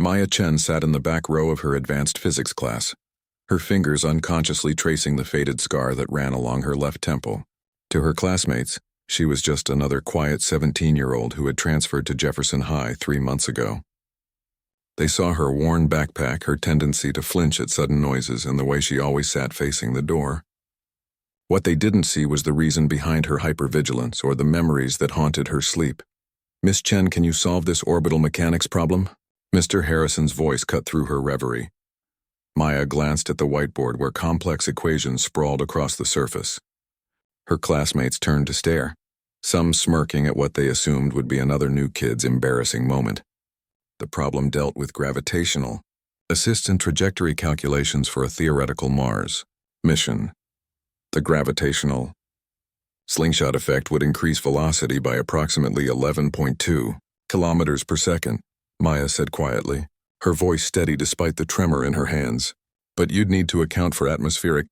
Maya Chen sat in the back row of her advanced physics class, her fingers unconsciously tracing the faded scar that ran along her left temple. To her classmates, she was just another quiet 17-year-old who had transferred to Jefferson High 3 months ago. They saw her worn backpack, her tendency to flinch at sudden noises, and the way she always sat facing the door. What they didn't see was the reason behind her hypervigilance or the memories that haunted her sleep. "Miss Chen, can you solve this orbital mechanics problem?" Mr. Harrison's voice cut through her reverie. Maya glanced at the whiteboard where complex equations sprawled across the surface. Her classmates turned to stare, some smirking at what they assumed would be another new kid's embarrassing moment. The problem dealt with gravitational assist and trajectory calculations for a theoretical Mars mission. The gravitational slingshot effect would increase velocity by approximately 11.2 kilometers per second, Maya said quietly, her voice steady despite the tremor in her hands. But you'd need to account for atmospheric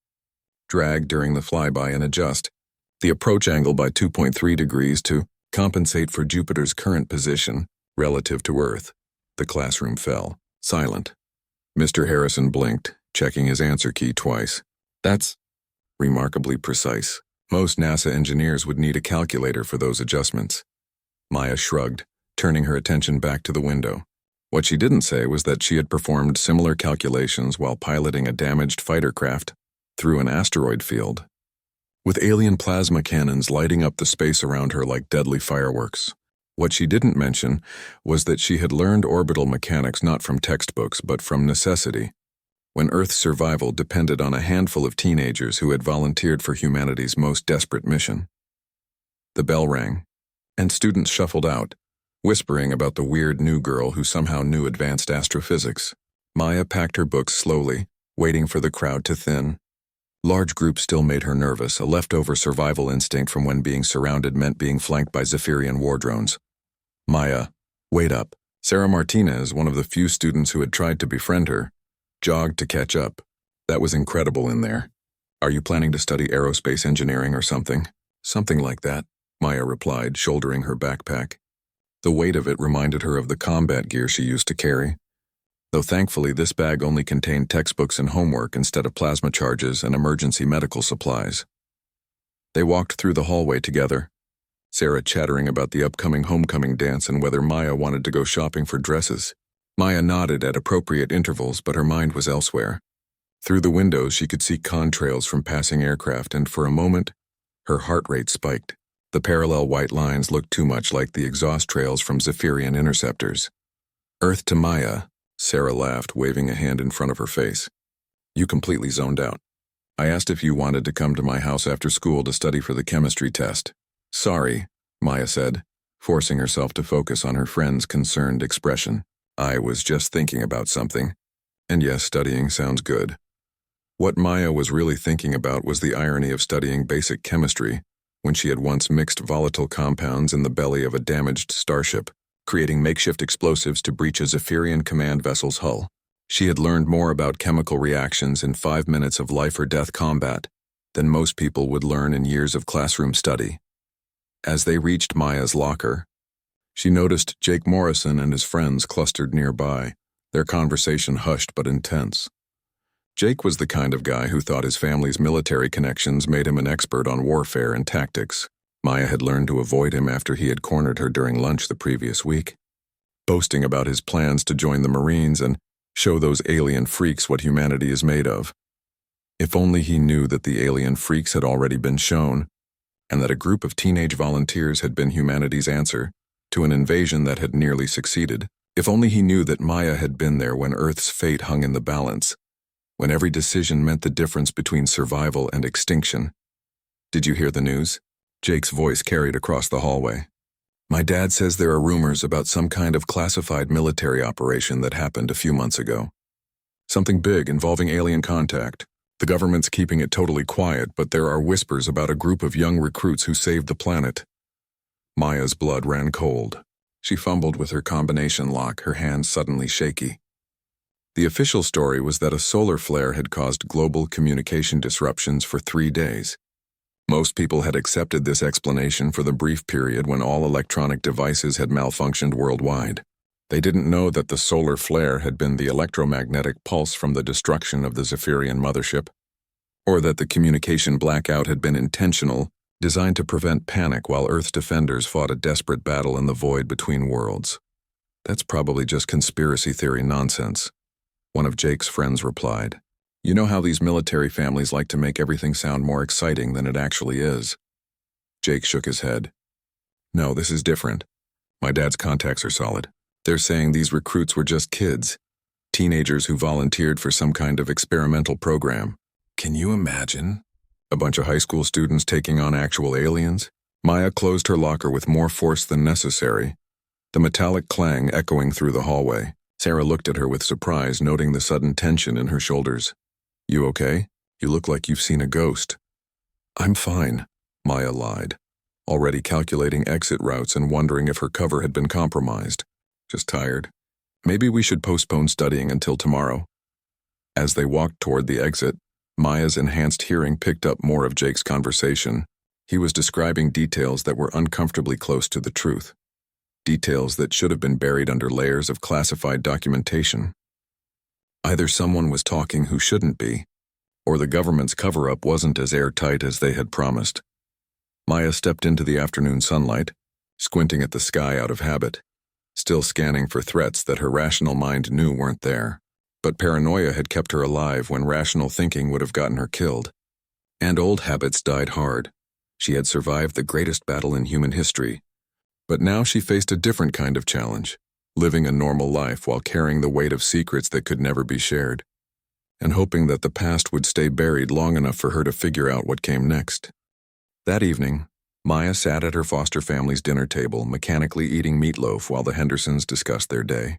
drag during the flyby and adjust the approach angle by 2.3 degrees to compensate for Jupiter's current position relative to Earth. The classroom fell silent. Mr. Harrison blinked, checking his answer key twice. "That's remarkably precise. Most NASA engineers would need a calculator for those adjustments." Maya shrugged, turning her attention back to the window. What she didn't say was that she had performed similar calculations while piloting a damaged fighter craft through an asteroid field, with alien plasma cannons lighting up the space around her like deadly fireworks. What she didn't mention was that she had learned orbital mechanics not from textbooks but from necessity, when Earth's survival depended on a handful of teenagers who had volunteered for humanity's most desperate mission. The bell rang, and students shuffled out, whispering about the weird new girl who somehow knew advanced astrophysics. Maya packed her books slowly, waiting for the crowd to thin. Large groups still made her nervous, a leftover survival instinct from when being surrounded meant being flanked by Zephyrian war drones. Maya, wait up. Sarah Martinez, one of the few students who had tried to befriend her, jogged to catch up. "That was incredible in there. Are you planning to study aerospace engineering or something?" "Something like that," Maya replied, shouldering her backpack. The weight of it reminded her of the combat gear she used to carry, though thankfully this bag only contained textbooks and homework instead of plasma charges and emergency medical supplies. They walked through the hallway together, Sarah chattering about the upcoming homecoming dance and whether Maya wanted to go shopping for dresses. Maya nodded at appropriate intervals, but her mind was elsewhere. Through the windows she could see contrails from passing aircraft, and for a moment, her heart rate spiked. The parallel white lines looked too much like the exhaust trails from Zephyrian interceptors. "Earth to Maya," Sarah laughed, waving a hand in front of her face. "You completely zoned out. I asked if you wanted to come to my house after school to study for the chemistry test." "Sorry," Maya said, forcing herself to focus on her friend's concerned expression. "I was just thinking about something. And yes, studying sounds good." What Maya was really thinking about was the irony of studying basic chemistry when she had once mixed volatile compounds in the belly of a damaged starship, creating makeshift explosives to breach a Zephyrian command vessel's hull. She had learned more about chemical reactions in 5 minutes of life-or-death combat than most people would learn in years of classroom study. As they reached Maya's locker, she noticed Jake Morrison and his friends clustered nearby, their conversation hushed but intense. Jake was the kind of guy who thought his family's military connections made him an expert on warfare and tactics. Maya had learned to avoid him after he had cornered her during lunch the previous week, boasting about his plans to join the Marines and show those alien freaks what humanity is made of. If only he knew that the alien freaks had already been shown, and that a group of teenage volunteers had been humanity's answer to an invasion that had nearly succeeded. If only he knew that Maya had been there when Earth's fate hung in the balance, when every decision meant the difference between survival and extinction. "Did you hear the news?" Jake's voice carried across the hallway. "My dad says there are rumors about some kind of classified military operation that happened a few months ago. Something big involving alien contact. The government's keeping it totally quiet, but there are whispers about a group of young recruits who saved the planet." Maya's blood ran cold. She fumbled with her combination lock, her hands suddenly shaky. The official story was that a solar flare had caused global communication disruptions for 3 days. Most people had accepted this explanation for the brief period when all electronic devices had malfunctioned worldwide. They didn't know that the solar flare had been the electromagnetic pulse from the destruction of the Zephyrian mothership, or that the communication blackout had been intentional, designed to prevent panic while Earth's defenders fought a desperate battle in the void between worlds. That's probably just conspiracy theory nonsense, one of Jake's friends replied. You know how these military families like to make everything sound more exciting than it actually is. Jake shook his head. No, this is different. My dad's contacts are solid. They're saying these recruits were just kids, teenagers who volunteered for some kind of experimental program. Can you imagine? A bunch of high school students taking on actual aliens? Maya closed her locker with more force than necessary, the metallic clang echoing through the hallway. Sarah looked at her with surprise, noting the sudden tension in her shoulders. You okay? You look like you've seen a ghost. I'm fine, Maya lied, already calculating exit routes and wondering if her cover had been compromised. Just tired. Maybe we should postpone studying until tomorrow. As they walked toward the exit, Maya's enhanced hearing picked up more of Jake's conversation. He was describing details that were uncomfortably close to the truth. Details that should have been buried under layers of classified documentation. Either someone was talking who shouldn't be, or the government's cover-up wasn't as airtight as they had promised. Maya stepped into the afternoon sunlight, squinting at the sky out of habit, still scanning for threats that her rational mind knew weren't there. But paranoia had kept her alive when rational thinking would have gotten her killed. And old habits died hard. She had survived the greatest battle in human history. But now she faced a different kind of challenge, living a normal life while carrying the weight of secrets that could never be shared, and hoping that the past would stay buried long enough for her to figure out what came next. That evening, Maya sat at her foster family's dinner table, mechanically eating meatloaf while the Hendersons discussed their day.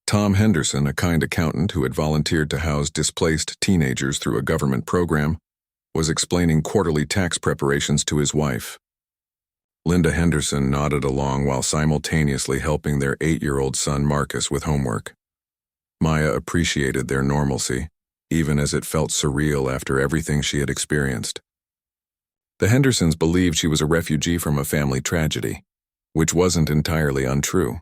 Tom Henderson, a kind accountant who had volunteered to house displaced teenagers through a government program, was explaining quarterly tax preparations to his wife. Linda Henderson nodded along while simultaneously helping their 8-year-old son Marcus with homework. Maya appreciated their normalcy, even as it felt surreal after everything she had experienced. The Hendersons believed she was a refugee from a family tragedy, which wasn't entirely untrue.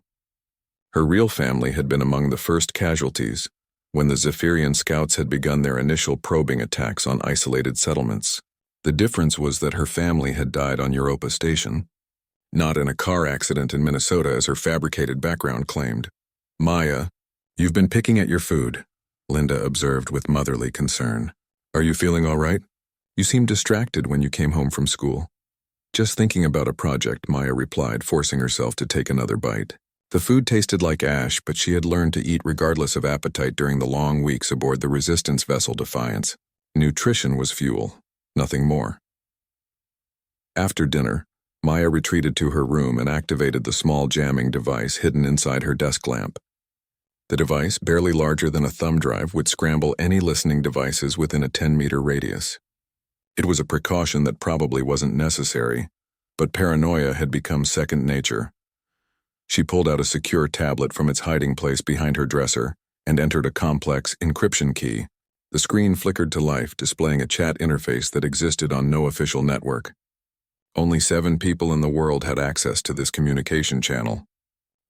Her real family had been among the first casualties when the Zephyrian scouts had begun their initial probing attacks on isolated settlements. The difference was that her family had died on Europa Station, not in a car accident in Minnesota as her fabricated background claimed. Maya, you've been picking at your food, Linda observed with motherly concern. Are you feeling all right? You seemed distracted when you came home from school. Just thinking about a project, Maya replied, forcing herself to take another bite. The food tasted like ash, but she had learned to eat regardless of appetite during the long weeks aboard the resistance vessel Defiance. Nutrition was fuel, nothing more. After dinner, Maya retreated to her room and activated the small jamming device hidden inside her desk lamp. The device, barely larger than a thumb drive, would scramble any listening devices within a 10-meter radius. It was a precaution that probably wasn't necessary, but paranoia had become second nature. She pulled out a secure tablet from its hiding place behind her dresser and entered a complex encryption key. The screen flickered to life, displaying a chat interface that existed on no official network. Only 7 people in the world had access to this communication channel,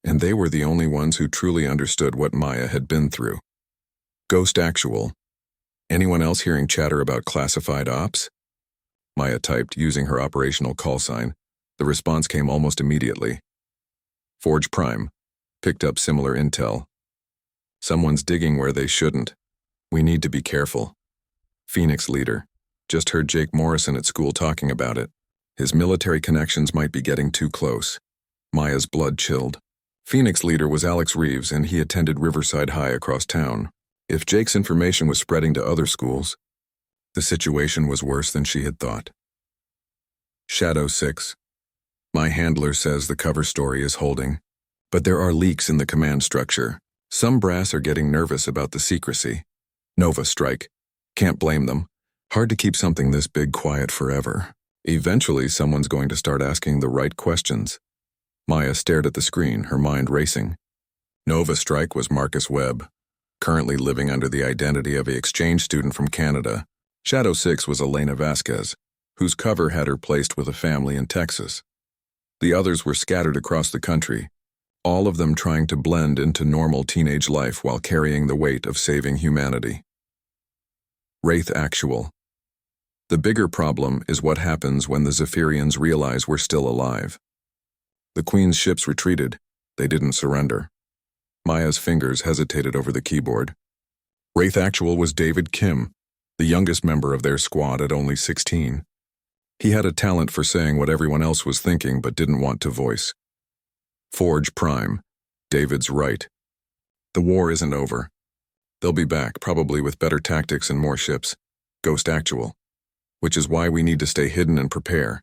and they were the only ones who truly understood what Maya had been through. Ghost Actual. Anyone else hearing chatter about classified ops? Maya typed using her operational call sign. The response came almost immediately. Forge Prime. Picked up similar intel. Someone's digging where they shouldn't. We need to be careful. Phoenix Leader. Just heard Jake Morrison at school talking about it. His military connections might be getting too close. Maya's blood chilled. Phoenix Leader was Alex Reeves, and he attended Riverside High across town. If Jake's information was spreading to other schools, the situation was worse than she had thought. Shadow 6. My handler says the cover story is holding, but there are leaks in the command structure. Some brass are getting nervous about the secrecy. Nova Strike. Can't blame them. Hard to keep something this big quiet forever. Eventually, someone's going to start asking the right questions. Maya stared at the screen, her mind racing. Nova Strike was Marcus Webb, currently living under the identity of an exchange student from Canada. Shadow 6 was Elena Vasquez, whose cover had her placed with a family in Texas. The others were scattered across the country, all of them trying to blend into normal teenage life while carrying the weight of saving humanity. Wraith Actual. The bigger problem is what happens when the Zephyrians realize we're still alive. The Queen's ships retreated. They didn't surrender. Maya's fingers hesitated over the keyboard. Wraith Actual was David Kim, the youngest member of their squad at only 16. He had a talent for saying what everyone else was thinking but didn't want to voice. Forge Prime. David's right. The war isn't over. They'll be back, probably with better tactics and more ships. Ghost Actual. Which is why we need to stay hidden and prepare.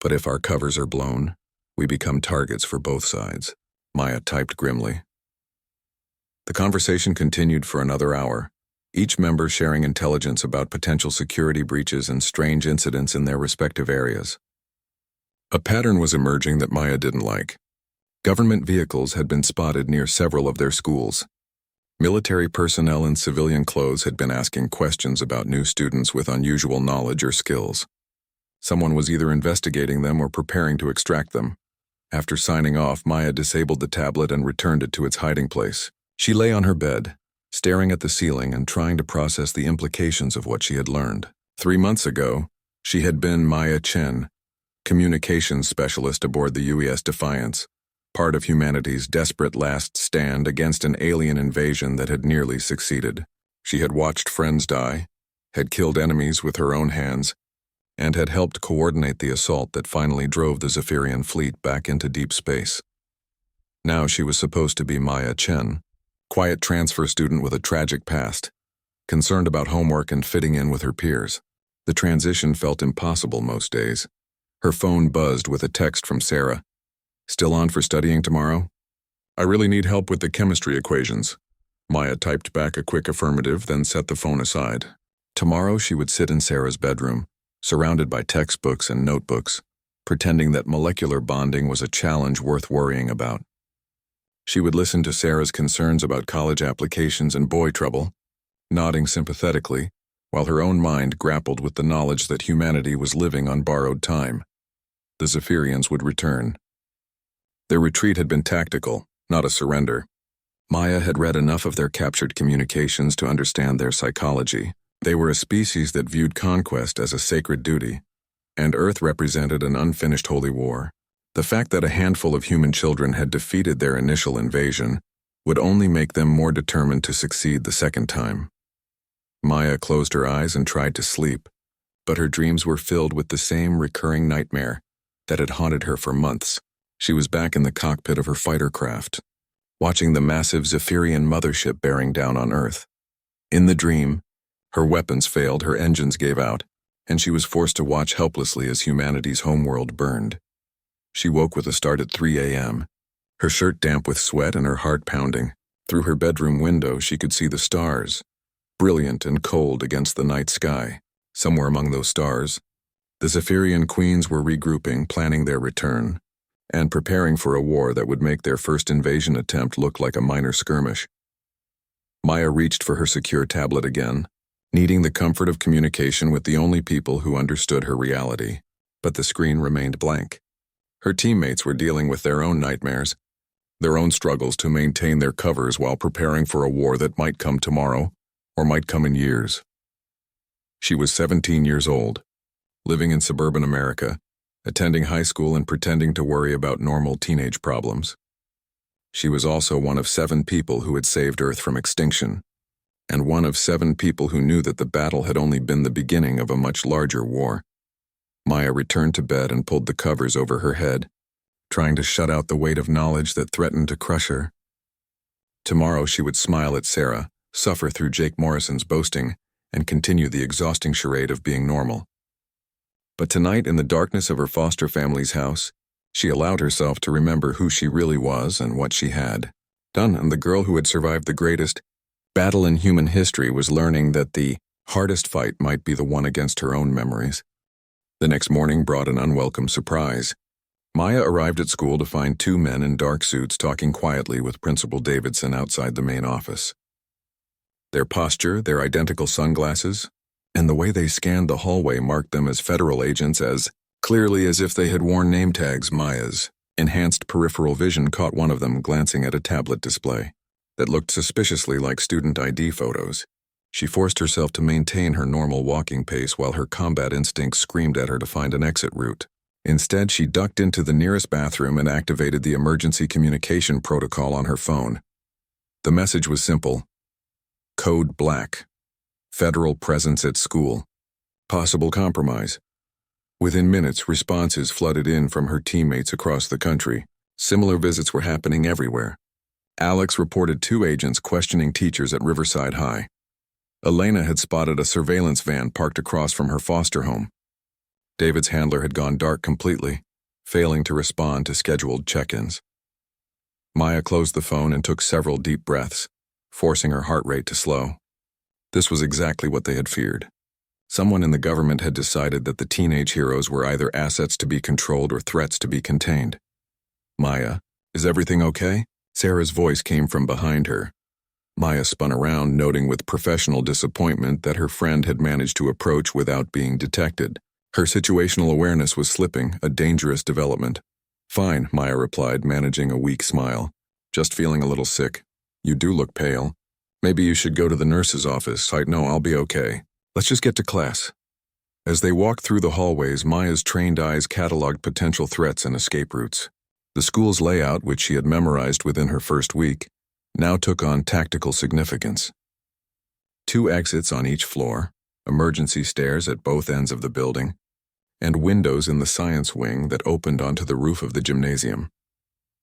But if our covers are blown, we become targets for both sides, Maya typed grimly. The conversation continued for another hour, each member sharing intelligence about potential security breaches and strange incidents in their respective areas. A pattern was emerging that Maya didn't like. Government vehicles had been spotted near several of their schools. Military personnel in civilian clothes had been asking questions about new students with unusual knowledge or skills. Someone was either investigating them or preparing to extract them. After signing off, Maya disabled the tablet and returned it to its hiding place. She lay on her bed, staring at the ceiling and trying to process the implications of what she had learned. 3 months ago, she had been Maya Chen, communications specialist aboard the UES Defiance, part of humanity's desperate last stand against an alien invasion that had nearly succeeded. She had watched friends die, had killed enemies with her own hands, and had helped coordinate the assault that finally drove the Zephyrian fleet back into deep space. Now she was supposed to be Maya Chen, quiet transfer student with a tragic past, concerned about homework and fitting in with her peers. The transition felt impossible most days. Her phone buzzed with a text from Sarah. Still on for studying tomorrow? I really need help with the chemistry equations. Maya typed back a quick affirmative, then set the phone aside. Tomorrow she would sit in Sarah's bedroom, surrounded by textbooks and notebooks, pretending that molecular bonding was a challenge worth worrying about. She would listen to Sarah's concerns about college applications and boy trouble, nodding sympathetically, while her own mind grappled with the knowledge that humanity was living on borrowed time. The Zephyrians would return. Their retreat had been tactical, not a surrender. Maya had read enough of their captured communications to understand their psychology. They were a species that viewed conquest as a sacred duty, and Earth represented an unfinished holy war. The fact that a handful of human children had defeated their initial invasion would only make them more determined to succeed the second time. Maya closed her eyes and tried to sleep, but her dreams were filled with the same recurring nightmare that had haunted her for months. She was back in the cockpit of her fighter craft, watching the massive Zephyrian mothership bearing down on Earth. In the dream, her weapons failed, her engines gave out, and she was forced to watch helplessly as humanity's homeworld burned. She woke with a start at 3 a.m., her shirt damp with sweat and her heart pounding. Through her bedroom window, she could see the stars, brilliant and cold against the night sky. Somewhere among those stars, the Zephyrian queens were regrouping, planning their return, and preparing for a war that would make their first invasion attempt look like a minor skirmish. Maya reached for her secure tablet again, needing the comfort of communication with the only people who understood her reality, but the screen remained blank. Her teammates were dealing with their own nightmares, their own struggles to maintain their covers while preparing for a war that might come tomorrow or might come in years. She was 17 years old, living in suburban America, attending high school and pretending to worry about normal teenage problems. She was also one of 7 people who had saved Earth from extinction, and one of 7 people who knew that the battle had only been the beginning of a much larger war. Maya returned to bed and pulled the covers over her head, trying to shut out the weight of knowledge that threatened to crush her. Tomorrow she would smile at Sarah, suffer through Jake Morrison's boasting, and continue the exhausting charade of being normal. But tonight, in the darkness of her foster family's house, she allowed herself to remember who she really was and what she had done, and the girl who had survived the greatest battle in human history was learning that the hardest fight might be the one against her own memories. The next morning brought an unwelcome surprise. Maya arrived at school to find 2 men in dark suits talking quietly with Principal Davidson outside the main office. Their posture, their identical sunglasses, and the way they scanned the hallway marked them as federal agents as clearly as if they had worn name tags Maya's. Enhanced peripheral vision caught one of them glancing at a tablet display that looked suspiciously like student ID photos. She forced herself to maintain her normal walking pace while her combat instincts screamed at her to find an exit route. Instead, she ducked into the nearest bathroom and activated the emergency communication protocol on her phone. The message was simple. Code Black. Federal presence at school. Possible compromise. Within minutes, responses flooded in from her teammates across the country. Similar visits were happening everywhere. Alex reported 2 agents questioning teachers at Riverside High. Elena had spotted a surveillance van parked across from her foster home. David's handler had gone dark completely, failing to respond to scheduled check-ins. Maya closed the phone and took several deep breaths, forcing her heart rate to slow. This was exactly what they had feared. Someone in the government had decided that the teenage heroes were either assets to be controlled or threats to be contained. Maya, is everything okay? Sarah's voice came from behind her. Maya spun around, noting with professional disappointment that her friend had managed to approach without being detected. Her situational awareness was slipping, a dangerous development. Fine, Maya replied, managing a weak smile. Just feeling a little sick. You do look pale. Maybe you should go to the nurse's office. No, I'll be okay. Let's just get to class. As they walked through the hallways, Maya's trained eyes cataloged potential threats and escape routes. The school's layout, which she had memorized within her first week, now took on tactical significance. 2 exits on each floor, emergency stairs at both ends of the building, and windows in the science wing that opened onto the roof of the gymnasium.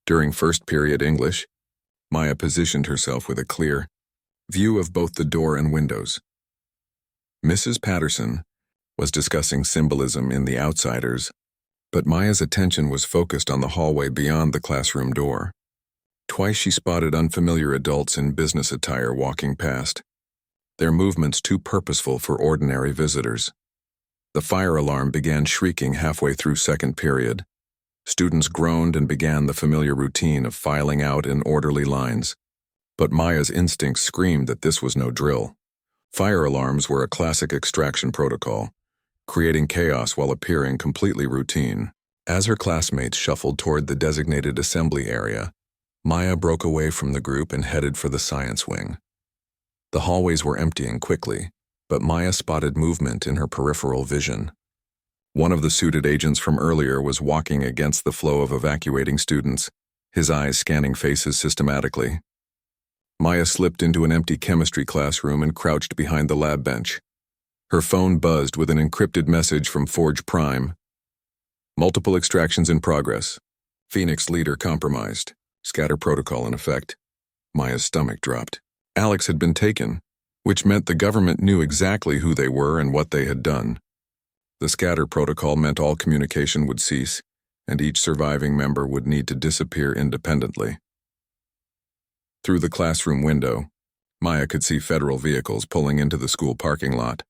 During first period English, Maya positioned herself with a clear view of both the door and windows. Mrs. Patterson was discussing symbolism in The Outsiders, but Maya's attention was focused on the hallway beyond the classroom door. Twice she spotted unfamiliar adults in business attire walking past, their movements too purposeful for ordinary visitors. The fire alarm began shrieking halfway through second period. Students groaned and began the familiar routine of filing out in orderly lines. But Maya's instincts screamed that this was no drill. Fire alarms were a classic extraction protocol, creating chaos while appearing completely routine. As her classmates shuffled toward the designated assembly area, Maya broke away from the group and headed for the science wing. The hallways were emptying quickly, but Maya spotted movement in her peripheral vision. One of the suited agents from earlier was walking against the flow of evacuating students, his eyes scanning faces systematically. Maya slipped into an empty chemistry classroom and crouched behind the lab bench. Her phone buzzed with an encrypted message from Forge Prime. Multiple extractions in progress. Phoenix leader compromised. Scatter protocol in effect. Maya's stomach dropped. Alex had been taken, which meant the government knew exactly who they were and what they had done. The scatter protocol meant all communication would cease, and each surviving member would need to disappear independently. Through the classroom window, Maya could see federal vehicles pulling into the school parking lot.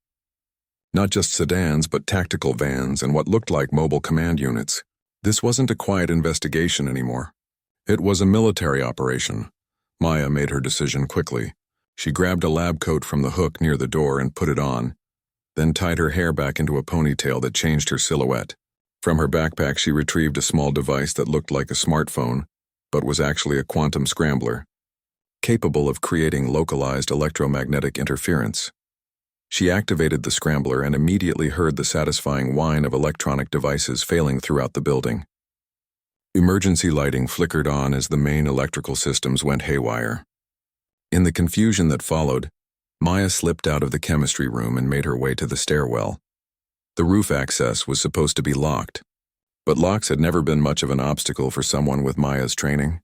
Not just sedans, but tactical vans and what looked like mobile command units. This wasn't a quiet investigation anymore. It was a military operation. Maya made her decision quickly. She grabbed a lab coat from the hook near the door and put it on, then tied her hair back into a ponytail that changed her silhouette. From her backpack, she retrieved a small device that looked like a smartphone, but was actually a quantum scrambler, capable of creating localized electromagnetic interference. She activated the scrambler and immediately heard the satisfying whine of electronic devices failing throughout the building. Emergency lighting flickered on as the main electrical systems went haywire. In the confusion that followed, Maya slipped out of the chemistry room and made her way to the stairwell. The roof access was supposed to be locked, but locks had never been much of an obstacle for someone with Maya's training.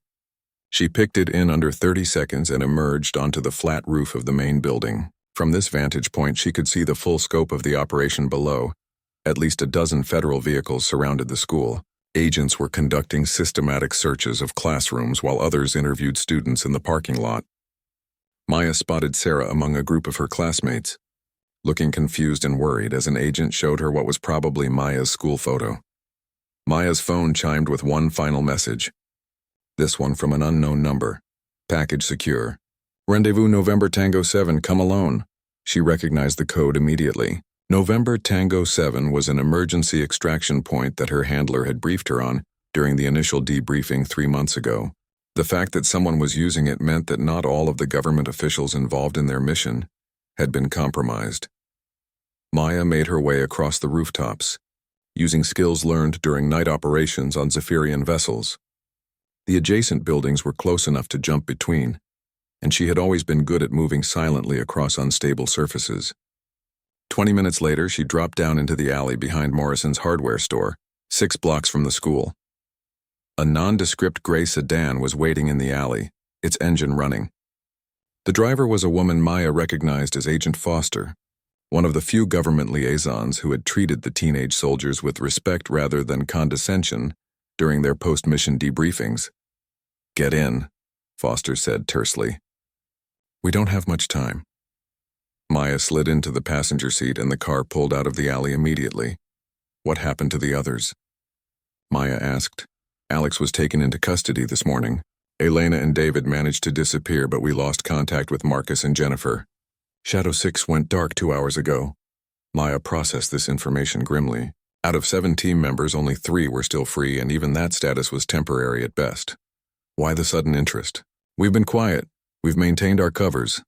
She picked it in under 30 seconds and emerged onto the flat roof of the main building. From this vantage point, she could see the full scope of the operation below. At least a dozen federal vehicles surrounded the school. Agents were conducting systematic searches of classrooms while others interviewed students in the parking lot. Maya spotted Sarah among a group of her classmates, looking confused and worried as an agent showed her what was probably Maya's school photo. Maya's phone chimed with one final message. This one from an unknown number. Package secure. Rendezvous November Tango 7, come alone. She recognized the code immediately. November Tango 7 was an emergency extraction point that her handler had briefed her on during the initial debriefing 3 months ago. The fact that someone was using it meant that not all of the government officials involved in their mission had been compromised. Maya made her way across the rooftops, using skills learned during night operations on Zephyrian vessels. The adjacent buildings were close enough to jump between, and she had always been good at moving silently across unstable surfaces. 20 minutes later, she dropped down into the alley behind Morrison's hardware store, 6 blocks from the school. A nondescript gray sedan was waiting in the alley, its engine running. The driver was a woman Maya recognized as Agent Foster, one of the few government liaisons who had treated the teenage soldiers with respect rather than condescension during their post-mission debriefings. "Get in," Foster said tersely. "We don't have much time." Maya slid into the passenger seat and the car pulled out of the alley immediately. "What happened to the others?" Maya asked. "Alex was taken into custody this morning. Elena and David managed to disappear, but we lost contact with Marcus and Jennifer. Shadow 6 went dark 2 hours ago." Maya processed this information grimly. Out of 7 team members, only 3 were still free, and even that status was temporary at best. "Why the sudden interest?" "We've been quiet. We've maintained our covers."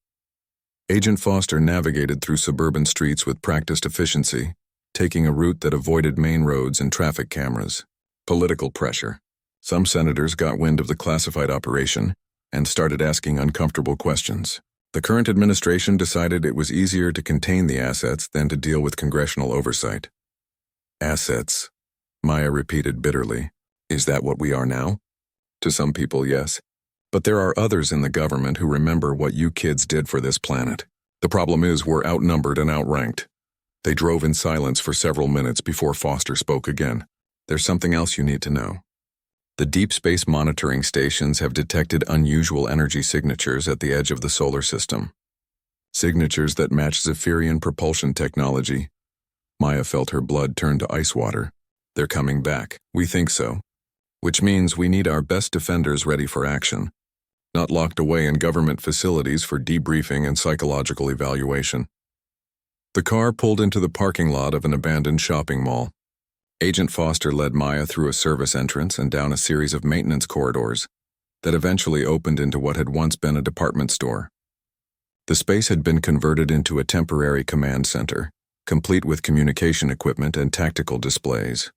Agent Foster navigated through suburban streets with practiced efficiency, taking a route that avoided main roads and traffic cameras. Political pressure. Some senators got wind of the classified operation and started asking uncomfortable questions. The current administration decided it was easier to contain the assets than to deal with congressional oversight. "Assets," Maya repeated bitterly. "Is that what we are now?" "To some people, yes. But there are others in the government who remember what you kids did for this planet. The problem is we're outnumbered and outranked." They drove in silence for several minutes before Foster spoke again. "There's something else you need to know. The deep space monitoring stations have detected unusual energy signatures at the edge of the solar system. Signatures that match Zephyrian propulsion technology." Maya felt her blood turn to ice water. "They're coming back." "We think so. Which means we need our best defenders ready for action, not locked away in government facilities for debriefing and psychological evaluation." The car pulled into the parking lot of an abandoned shopping mall. Agent Foster led Maya through a service entrance and down a series of maintenance corridors that eventually opened into what had once been a department store. The space had been converted into a temporary command center, complete with communication equipment and tactical displays.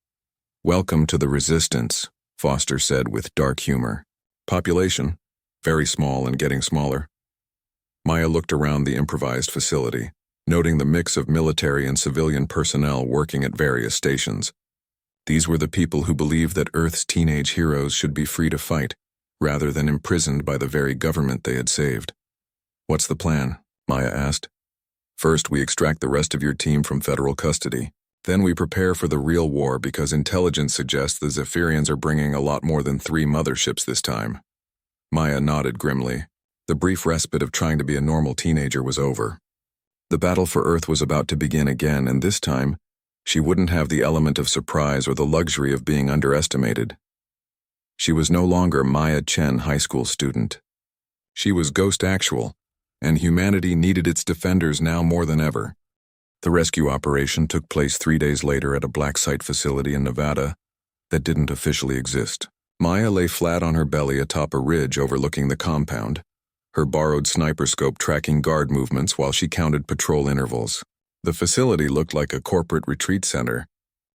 "Welcome to the Resistance," Foster said with dark humor. "Population, very small and getting smaller." Maya looked around the improvised facility, noting the mix of military and civilian personnel working at various stations. These were the people who believed that Earth's teenage heroes should be free to fight, rather than imprisoned by the very government they had saved. "What's the plan?" Maya asked. "First, we extract the rest of your team from federal custody. Then we prepare for the real war because intelligence suggests the Zephyrians are bringing a lot more than 3 motherships this time." Maya nodded grimly. The brief respite of trying to be a normal teenager was over. The battle for Earth was about to begin again, and this time, she wouldn't have the element of surprise or the luxury of being underestimated. She was no longer Maya Chen, high school student. She was Ghost Actual, and humanity needed its defenders now more than ever. The rescue operation took place 3 days later at a black site facility in Nevada that didn't officially exist. Maya lay flat on her belly atop a ridge overlooking the compound, her borrowed sniper scope tracking guard movements while she counted patrol intervals. The facility looked like a corporate retreat center,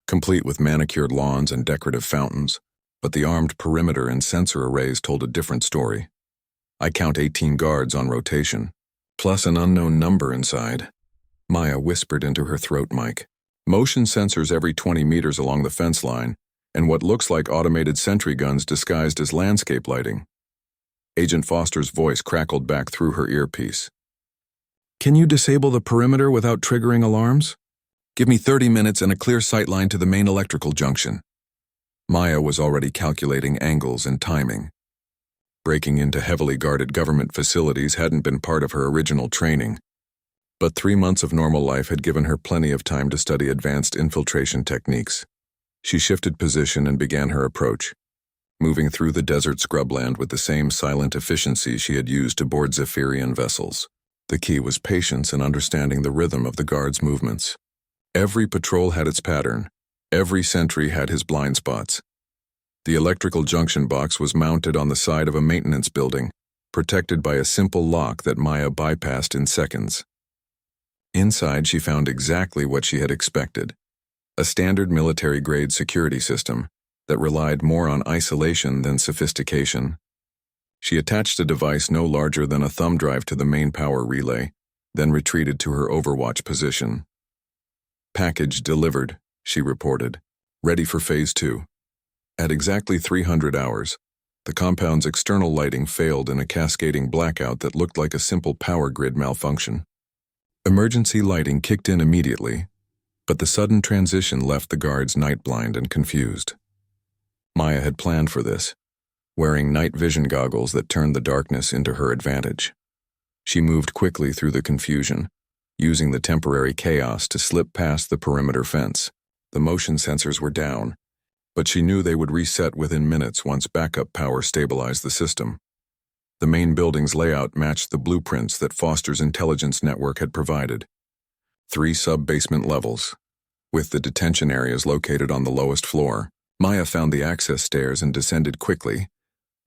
complete with manicured lawns and decorative fountains, but the armed perimeter and sensor arrays told a different story. "I count 18 guards on rotation, plus an unknown number inside," Maya whispered into her throat mic. "Motion sensors every 20 meters along the fence line, and what looks like automated sentry guns disguised as landscape lighting." Agent Foster's voice crackled back through her earpiece. "Can you disable the perimeter without triggering alarms? Give me 30 minutes and a clear sightline to the main electrical junction." Maya was already calculating angles and timing. Breaking into heavily guarded government facilities hadn't been part of her original training, but 3 months of normal life had given her plenty of time to study advanced infiltration techniques. She shifted position and began her approach, moving through the desert scrubland with the same silent efficiency she had used to board Zephyrian vessels. The key was patience and understanding the rhythm of the guards' movements. Every patrol had its pattern. Every sentry had his blind spots. The electrical junction box was mounted on the side of a maintenance building, protected by a simple lock that Maya bypassed in seconds. Inside, she found exactly what she had expected: a standard military-grade security system that relied more on isolation than sophistication. She attached a device no larger than a thumb drive to the main power relay, then retreated to her overwatch position. "Package delivered," she reported. "Ready for Phase 2. At exactly 300 hours, the compound's external lighting failed in a cascading blackout that looked like a simple power grid malfunction. Emergency lighting kicked in immediately, but the sudden transition left the guards night-blind and confused. Maya had planned for this, wearing night vision goggles that turned the darkness into her advantage. She moved quickly through the confusion, using the temporary chaos to slip past the perimeter fence. The motion sensors were down, but she knew they would reset within minutes once backup power stabilized the system. The main building's layout matched the blueprints that Foster's intelligence network had provided. 3 sub-basement levels, with the detention areas located on the lowest floor. Maya found the access stairs and descended quickly,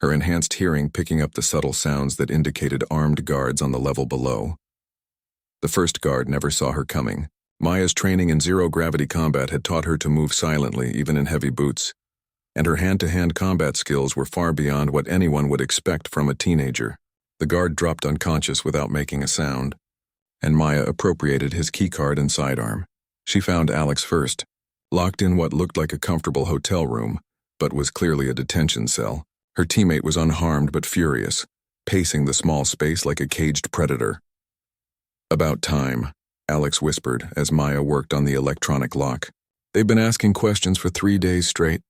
her enhanced hearing picking up the subtle sounds that indicated armed guards on the level below. The first guard never saw her coming. Maya's training in zero-gravity combat had taught her to move silently, even in heavy boots, and her hand-to-hand combat skills were far beyond what anyone would expect from a teenager. The guard dropped unconscious without making a sound, and Maya appropriated his keycard and sidearm. She found Alex first, locked in what looked like a comfortable hotel room, but was clearly a detention cell. Her teammate was unharmed but furious, pacing the small space like a caged predator. "About time," Alex whispered as Maya worked on the electronic lock. "They've been asking questions for 3 days straight,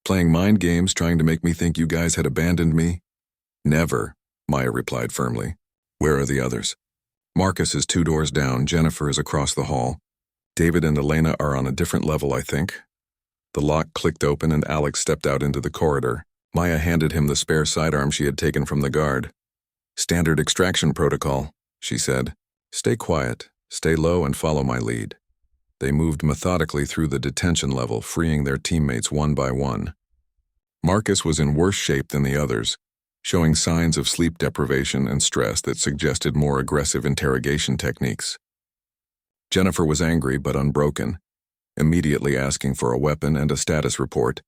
playing mind games trying to make me think you guys had abandoned me." "Never," Maya replied firmly. "Where are the others?" "Marcus is 2 doors down, Jennifer is across the hall. David and Elena are on a different level, I think." The lock clicked open and Alex stepped out into the corridor. Maya handed him the spare sidearm she had taken from the guard. "Standard extraction protocol," she said. "Stay quiet, stay low, and follow my lead." They moved methodically through the detention level, freeing their teammates one by one. Marcus was in worse shape than the others, showing signs of sleep deprivation and stress that suggested more aggressive interrogation techniques. Jennifer was angry but unbroken, immediately asking for a weapon and a status report.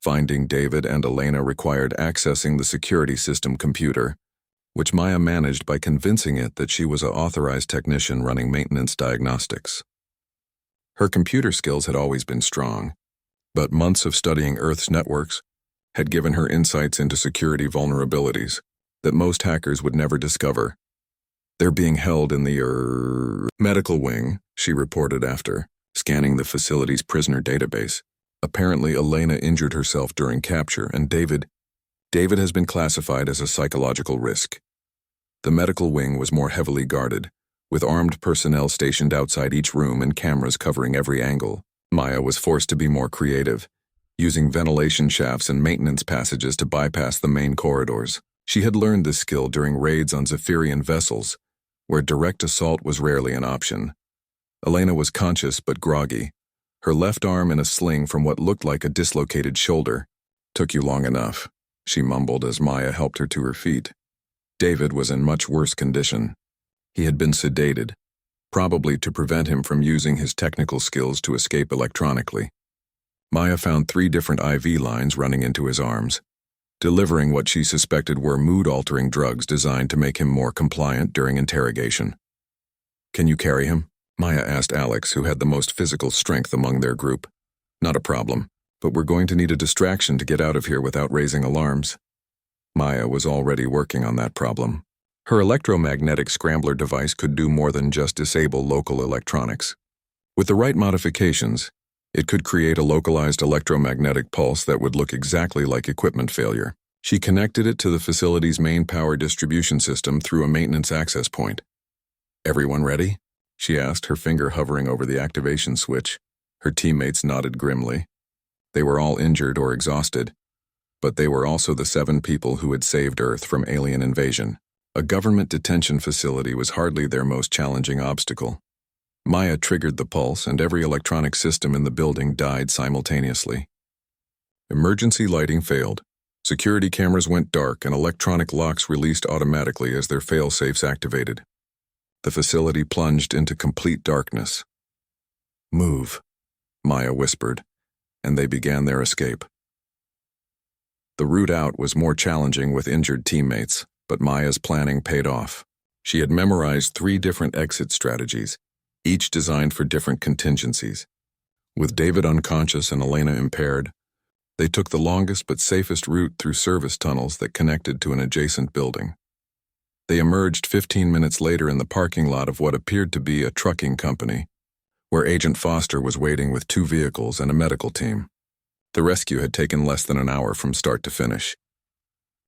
Finding David and Elena required accessing the security system computer, which Maya managed by convincing it that she was an authorized technician running maintenance diagnostics. Her computer skills had always been strong, but months of studying Earth's networks had given her insights into security vulnerabilities that most hackers would never discover. "They're being held in the medical wing," she reported after scanning the facility's prisoner database. "Apparently, Elena injured herself during capture, and David has been classified as a psychological risk." The medical wing was more heavily guarded, with armed personnel stationed outside each room and cameras covering every angle. Maya was forced to be more creative, using ventilation shafts and maintenance passages to bypass the main corridors. She had learned this skill during raids on Zephyrian vessels, where direct assault was rarely an option. Elena was conscious but groggy, her left arm in a sling from what looked like a dislocated shoulder. "Took you long enough," she mumbled as Maya helped her to her feet. David was in much worse condition. He had been sedated, probably to prevent him from using his technical skills to escape electronically. Maya found 3 different IV lines running into his arms, delivering what she suspected were mood-altering drugs designed to make him more compliant during interrogation. "Can you carry him?" Maya asked Alex, who had the most physical strength among their group. "Not a problem, but we're going to need a distraction to get out of here without raising alarms." Maya was already working on that problem. Her electromagnetic scrambler device could do more than just disable local electronics. With the right modifications, it could create a localized electromagnetic pulse that would look exactly like equipment failure. She connected it to the facility's main power distribution system through a maintenance access point. "Everyone ready?" she asked, her finger hovering over the activation switch. Her teammates nodded grimly. They were all injured or exhausted, but they were also the 7 people who had saved Earth from alien invasion. A government detention facility was hardly their most challenging obstacle. Maya triggered the pulse, and every electronic system in the building died simultaneously. Emergency lighting failed. Security cameras went dark and electronic locks released automatically as their fail-safes activated. The facility plunged into complete darkness. "Move," Maya whispered, and they began their escape. The route out was more challenging with injured teammates, but Maya's planning paid off. She had memorized 3 different exit strategies, each designed for different contingencies. With David unconscious and Elena impaired, they took the longest but safest route through service tunnels that connected to an adjacent building. They emerged 15 minutes later in the parking lot of what appeared to be a trucking company, where Agent Foster was waiting with 2 vehicles and a medical team. The rescue had taken less than an hour from start to finish.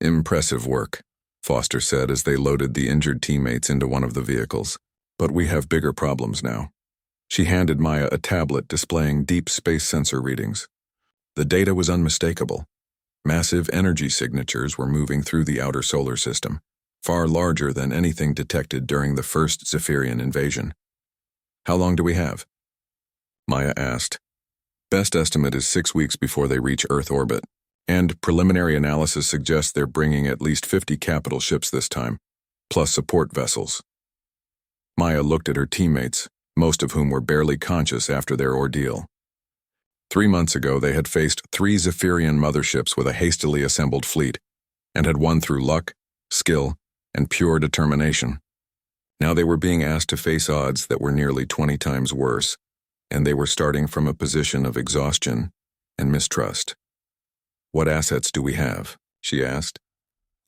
"Impressive work," Foster said as they loaded the injured teammates into one of the vehicles. "But we have bigger problems now." She handed Maya a tablet displaying deep space sensor readings. The data was unmistakable. Massive energy signatures were moving through the outer solar system, far larger than anything detected during the first Zephyrian invasion. "How long do we have?" Maya asked. "Best estimate is 6 weeks before they reach Earth orbit, and preliminary analysis suggests they're bringing at least 50 capital ships this time, plus support vessels." Maya looked at her teammates, most of whom were barely conscious after their ordeal. 3 months ago, they had faced 3 Zephyrian motherships with a hastily assembled fleet, and had won through luck, skill, and pure determination. Now they were being asked to face odds that were nearly 20 times worse, and they were starting from a position of exhaustion and mistrust. "What assets do we have?" she asked.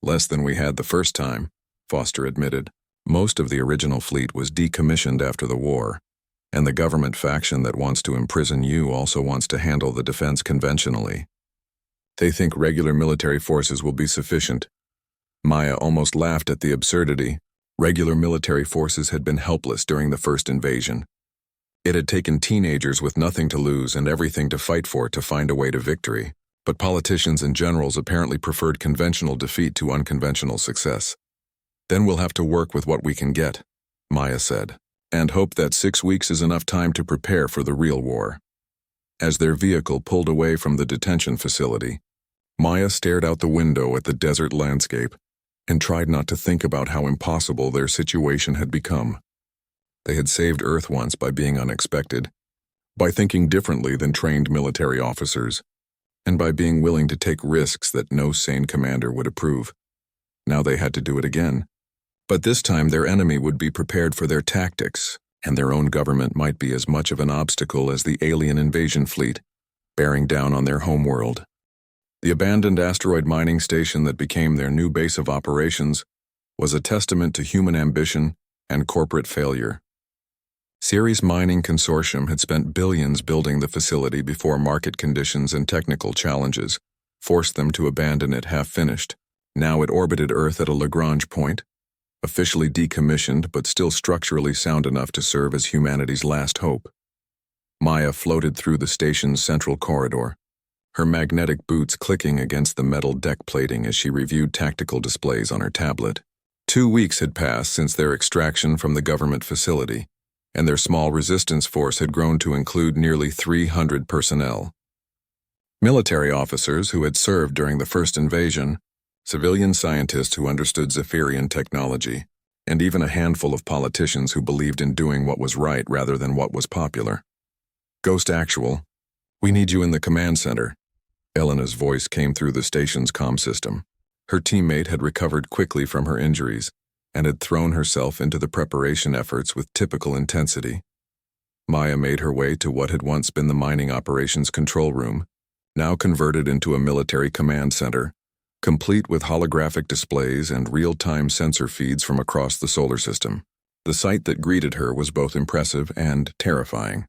"Less than we had the first time," Foster admitted. "Most of the original fleet was decommissioned after the war, and the government faction that wants to imprison you also wants to handle the defense conventionally. They think regular military forces will be sufficient." Maya almost laughed at the absurdity. Regular military forces had been helpless during the first invasion. It had taken teenagers with nothing to lose and everything to fight for to find a way to victory, but politicians and generals apparently preferred conventional defeat to unconventional success. "Then we'll have to work with what we can get," Maya said, "and hope that 6 weeks is enough time to prepare for the real war." As their vehicle pulled away from the detention facility, Maya stared out the window at the desert landscape and tried not to think about how impossible their situation had become. They had saved Earth once by being unexpected, by thinking differently than trained military officers, and by being willing to take risks that no sane commander would approve. Now they had to do it again. But this time their enemy would be prepared for their tactics, and their own government might be as much of an obstacle as the alien invasion fleet, bearing down on their homeworld. The abandoned asteroid mining station that became their new base of operations was a testament to human ambition and corporate failure. Ceres Mining Consortium had spent billions building the facility before market conditions and technical challenges forced them to abandon it half-finished. Now it orbited Earth at a Lagrange point, officially decommissioned but still structurally sound enough to serve as humanity's last hope. Maya floated through the station's central corridor, her magnetic boots clicking against the metal deck plating as she reviewed tactical displays on her tablet. 2 weeks had passed since their extraction from the government facility, and their small resistance force had grown to include nearly 300 personnel. Military officers who had served during the first invasion, civilian scientists who understood Zephyrian technology, and even a handful of politicians who believed in doing what was right rather than what was popular. "Ghost Actual, we need you in the command center." Elena's voice came through the station's comm system. Her teammate had recovered quickly from her injuries and had thrown herself into the preparation efforts with typical intensity. Maya made her way to what had once been the mining operations control room, now converted into a military command center, complete with holographic displays and real-time sensor feeds from across the solar system. The sight that greeted her was both impressive and terrifying.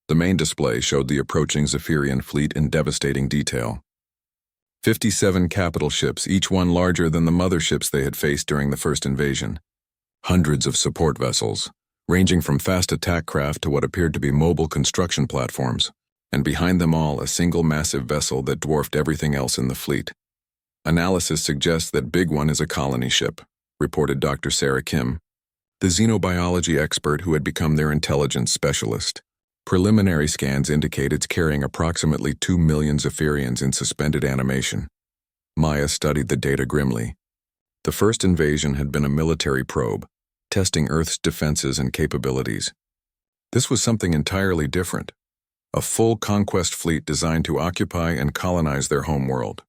The main display showed the approaching Zephyrian fleet in devastating detail. 57 capital ships, each one larger than the motherships they had faced during the first invasion. Hundreds of support vessels, ranging from fast attack craft to what appeared to be mobile construction platforms, and behind them all a single massive vessel that dwarfed everything else in the fleet. "Analysis suggests that Big One is a colony ship," reported Dr. Sarah Kim, the xenobiology expert who had become their intelligence specialist. Preliminary scans indicate it's carrying approximately 2 million Zephyrians in suspended animation. Maya studied the data grimly. The first invasion had been a military probe, testing Earth's defenses and capabilities. This was something entirely different. A full conquest fleet designed to occupy and colonize their home world.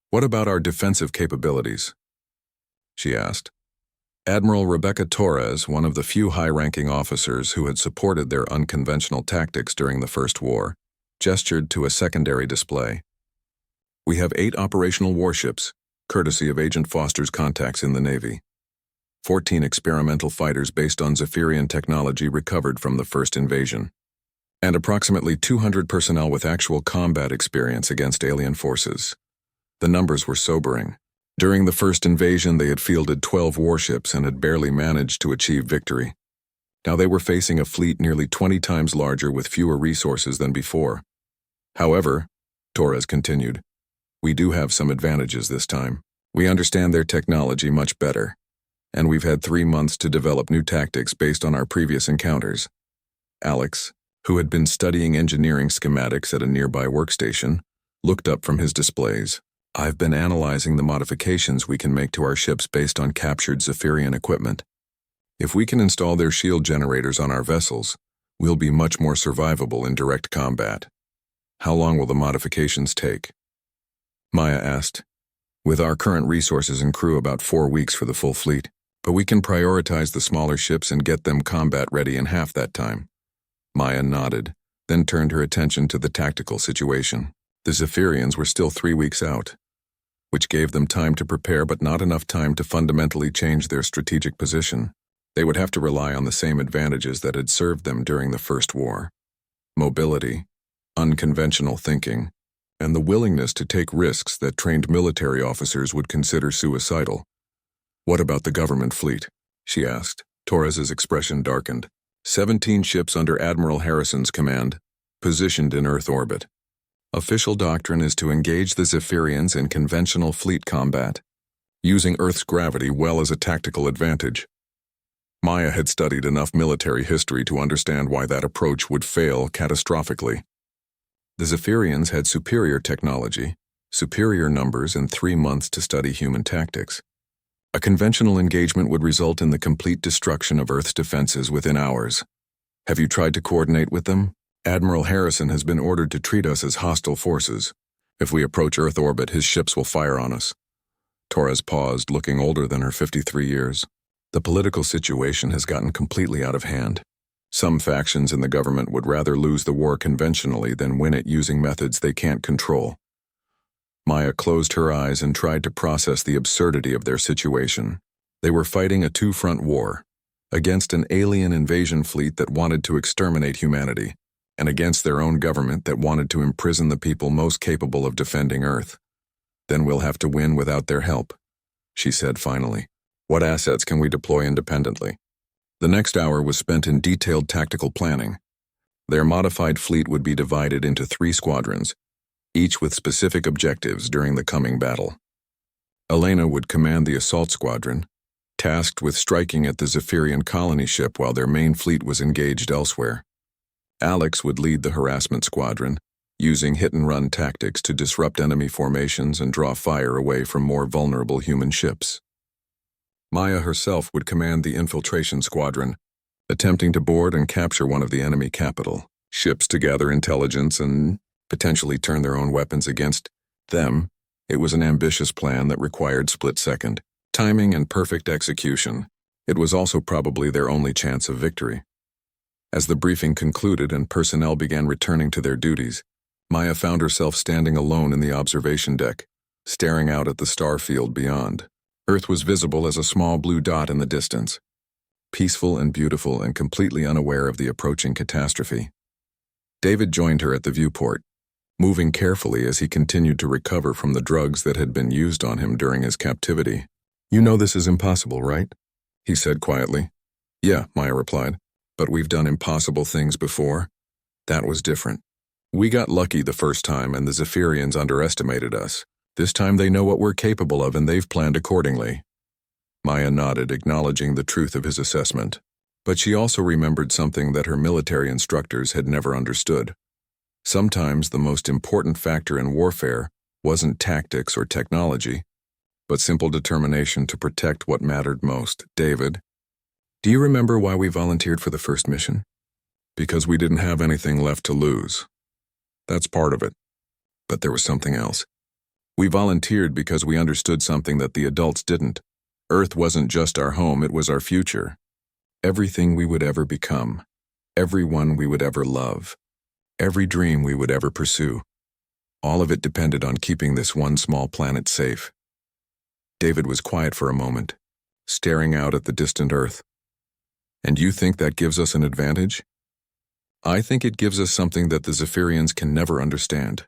"What about our defensive capabilities?" she asked. Admiral Rebecca Torres, one of the few high-ranking officers who had supported their unconventional tactics during the First War, gestured to a secondary display. "We have 8 operational warships, courtesy of Agent Foster's contacts in the Navy. 14 experimental fighters based on Zephyrian technology recovered from the first invasion, and approximately 200 personnel with actual combat experience against alien forces." The numbers were sobering. During the first invasion, they had fielded 12 warships and had barely managed to achieve victory. Now they were facing a fleet nearly 20 times larger with fewer resources than before. "However," Torres continued, "we do have some advantages this time. We understand their technology much better, and we've had 3 months to develop new tactics based on our previous encounters." Alex, who had been studying engineering schematics at a nearby workstation, looked up from his displays. "I've been analyzing the modifications we can make to our ships based on captured Zephyrian equipment. If we can install their shield generators on our vessels, we'll be much more survivable in direct combat." "How long will the modifications take?" Maya asked. "With our current resources and crew, about 4 weeks for the full fleet, but we can prioritize the smaller ships and get them combat ready in half that time." Maya nodded, then turned her attention to the tactical situation. The Zephyrians were still 3 weeks out, which gave them time to prepare but not enough time to fundamentally change their strategic position. They would have to rely on the same advantages that had served them during the First War: mobility, unconventional thinking, and the willingness to take risks that trained military officers would consider suicidal. "What about the government fleet?" she asked. Torres's expression darkened. 17 ships under Admiral Harrison's command, positioned in Earth orbit. Official doctrine is to engage the Zephyrians in conventional fleet combat, using Earth's gravity well as a tactical advantage. Maya had studied enough military history to understand why that approach would fail catastrophically. The Zephyrians had superior technology, superior numbers, and 3 months to study human tactics. A conventional engagement would result in the complete destruction of Earth's defenses within hours. "Have you tried to coordinate with them? Admiral Harrison has been ordered to treat us as hostile forces. If we approach Earth orbit, his ships will fire on us." Torres paused, looking older than her 53 years. "The political situation has gotten completely out of hand. Some factions in the government would rather lose the war conventionally than win it using methods they can't control." Maya closed her eyes and tried to process the absurdity of their situation. They were fighting a two-front war, against an alien invasion fleet that wanted to exterminate humanity, and against their own government that wanted to imprison the people most capable of defending Earth. "Then we'll have to win without their help," she said finally. "What assets can we deploy independently?" The next hour was spent in detailed tactical planning. Their modified fleet would be divided into 3 squadrons, each with specific objectives during the coming battle. Elena would command the assault squadron, tasked with striking at the Zephyrian colony ship while their main fleet was engaged elsewhere. Alex would lead the harassment squadron, using hit-and-run tactics to disrupt enemy formations and draw fire away from more vulnerable human ships. Maya herself would command the infiltration squadron, attempting to board and capture one of the enemy capital ships to gather intelligence and potentially turn their own weapons against them. It was an ambitious plan that required split-second timing and perfect execution. It was also probably their only chance of victory. As the briefing concluded and personnel began returning to their duties, Maya found herself standing alone in the observation deck, staring out at the star field beyond. Earth was visible as a small blue dot in the distance, peaceful and beautiful and completely unaware of the approaching catastrophe. David joined her at the viewport, moving carefully as he continued to recover from the drugs that had been used on him during his captivity. "You know this is impossible, right?" he said quietly. "Yeah," Maya replied. "But we've done impossible things before. That was different. We got lucky the first time and the Zephyrians underestimated us. This time they know what we're capable of and they've planned accordingly." Maya nodded, acknowledging the truth of his assessment. But she also remembered something that her military instructors had never understood. Sometimes the most important factor in warfare wasn't tactics or technology, but simple determination to protect what mattered most. David, do you remember why we volunteered for the first mission? Because we didn't have anything left to lose. That's part of it. But there was something else. We volunteered because we understood something that the adults didn't. Earth wasn't just our home, it was our future. Everything we would ever become. Everyone we would ever love. Every dream we would ever pursue. All of it depended on keeping this one small planet safe. David was quiet for a moment, staring out at the distant Earth. And you think that gives us an advantage? I think it gives us something that the Zephyrians can never understand,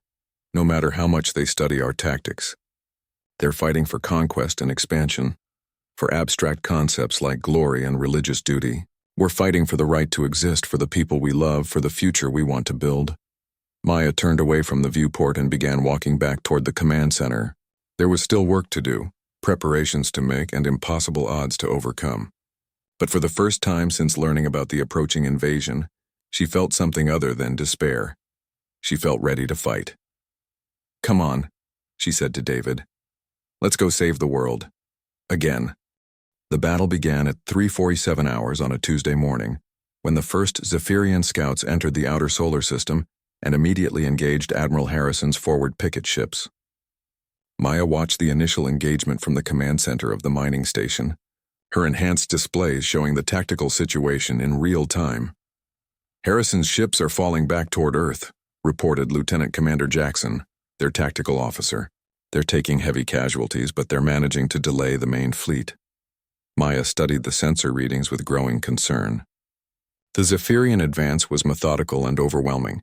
no matter how much they study our tactics. They're fighting for conquest and expansion, for abstract concepts like glory and religious duty. We're fighting for the right to exist, for the people we love, for the future we want to build. Maya turned away from the viewport and began walking back toward the command center. There was still work to do, preparations to make, and impossible odds to overcome. But for the first time since learning about the approaching invasion, she felt something other than despair. She felt ready to fight. "Come on," she said to David. "Let's go save the world." Again. The battle began at 3:47 hours on a Tuesday morning, when the first Zephyrian scouts entered the outer solar system and immediately engaged Admiral Harrison's forward picket ships. Maya watched the initial engagement from the command center of the mining station, her enhanced displays showing the tactical situation in real time. "Harrison's ships are falling back toward Earth," reported Lieutenant Commander Jackson, their tactical officer. "They're taking heavy casualties, but they're managing to delay the main fleet." Maya studied the sensor readings with growing concern. The Zephyrian advance was methodical and overwhelming,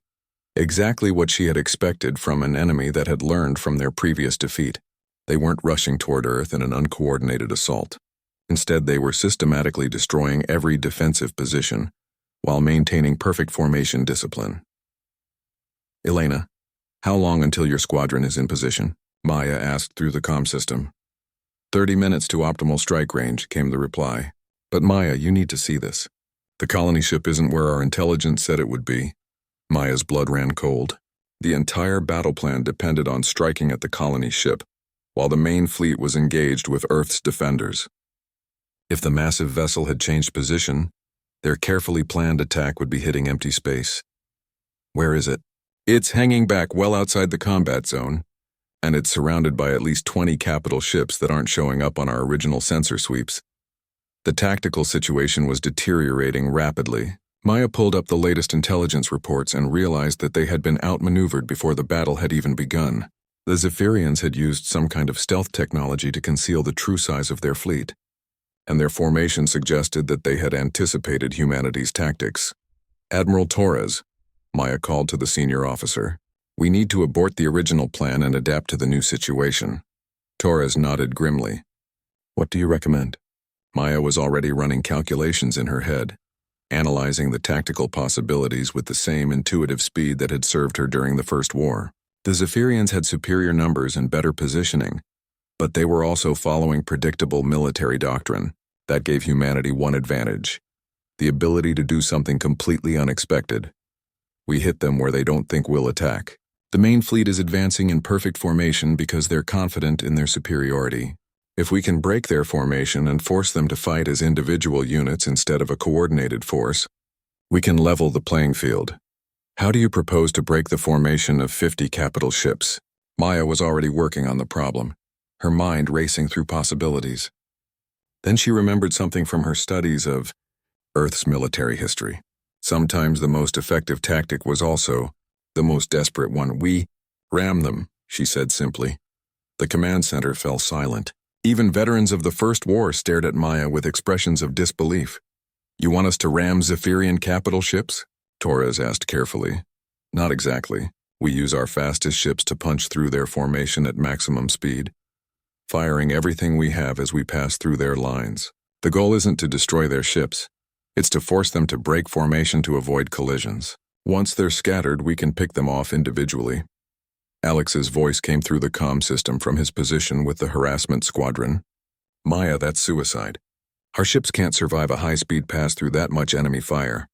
exactly what she had expected from an enemy that had learned from their previous defeat. They weren't rushing toward Earth in an uncoordinated assault. Instead, they were systematically destroying every defensive position, while maintaining perfect formation discipline. "Elena, how long until your squadron is in position?" Maya asked through the comm system. 30 minutes to optimal strike range," came the reply. "But Maya, you need to see this. The colony ship isn't where our intelligence said it would be." Maya's blood ran cold. The entire battle plan depended on striking at the colony ship, while the main fleet was engaged with Earth's defenders. If the massive vessel had changed position, their carefully planned attack would be hitting empty space. "Where is it?" "It's hanging back well outside the combat zone, and it's surrounded by at least 20 capital ships that aren't showing up on our original sensor sweeps." The tactical situation was deteriorating rapidly. Maya pulled up the latest intelligence reports and realized that they had been outmaneuvered before the battle had even begun. The Zephyrians had used some kind of stealth technology to conceal the true size of their fleet, and their formation suggested that they had anticipated humanity's tactics. "Admiral Torres," Maya called to the senior officer, "we need to abort the original plan and adapt to the new situation." Torres nodded grimly. "What do you recommend?" Maya was already running calculations in her head, analyzing the tactical possibilities with the same intuitive speed that had served her during the First War. The Zephyrians had superior numbers and better positioning, but they were also following predictable military doctrine that gave humanity one advantage: the ability to do something completely unexpected. We hit them where they don't think we'll attack. The main fleet is advancing in perfect formation because they're confident in their superiority. If we can break their formation and force them to fight as individual units instead of a coordinated force, we can level the playing field. How do you propose to break the formation of 50 capital ships? Maya was already working on the problem, her mind racing through possibilities. Then she remembered something from her studies of Earth's military history. Sometimes the most effective tactic was also the most desperate one. "We ram them," she said simply. The command center fell silent. Even veterans of the First War stared at Maya with expressions of disbelief. "You want us to ram Zephyrian capital ships?" Torres asked carefully. "Not exactly. We use our fastest ships to punch through their formation at maximum speed, firing everything we have as we pass through their lines. The goal isn't to destroy their ships. It's to force them to break formation to avoid collisions. Once they're scattered, we can pick them off individually." Alex's voice came through the comm system from his position with the harassment squadron. "Maya, that's suicide. Our ships can't survive a high-speed pass through that much enemy fire.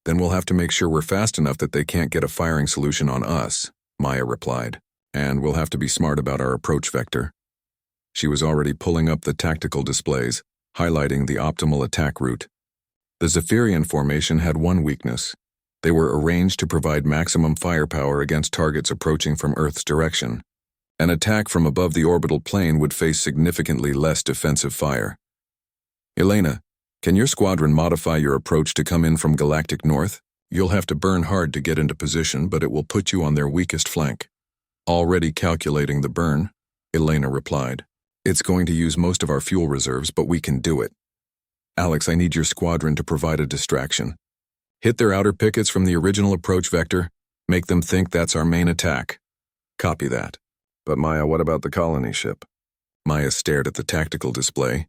Then we'll have to make sure we're fast enough that they can't get a firing solution on us, Maya replied. And we'll have to be smart about our approach vector. She was already pulling up the tactical displays, highlighting the optimal attack route. The Zephyrian formation had one weakness. They were arranged to provide maximum firepower against targets approaching from Earth's direction. An attack from above the orbital plane would face significantly less defensive fire. Elena, can your squadron modify your approach to come in from galactic north? You'll have to burn hard to get into position, but it will put you on their weakest flank. Already calculating the burn, Elena replied. It's going to use most of our fuel reserves, but we can do it. Alex, I need your squadron to provide a distraction. Hit their outer pickets from the original approach vector. Make them think that's our main attack. Copy that. But Maya, what about the colony ship? Maya stared at the tactical display,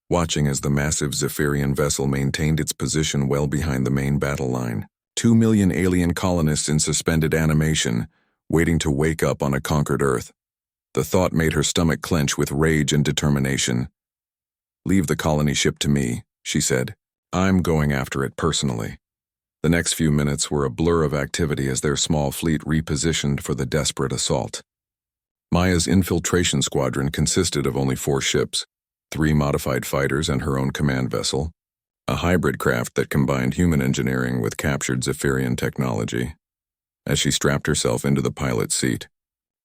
watching as the massive Zephyrian vessel maintained its position well behind the main battle line. 2 million alien colonists in suspended animation, waiting to wake up on a conquered Earth. The thought made her stomach clench with rage and determination. Leave the colony ship to me, she said. I'm going after it personally. The next few minutes were a blur of activity as their small fleet repositioned for the desperate assault. Maya's infiltration squadron consisted of only 4 ships, 3 modified fighters and her own command vessel, a hybrid craft that combined human engineering with captured Zephyrian technology. As she strapped herself into the pilot's seat,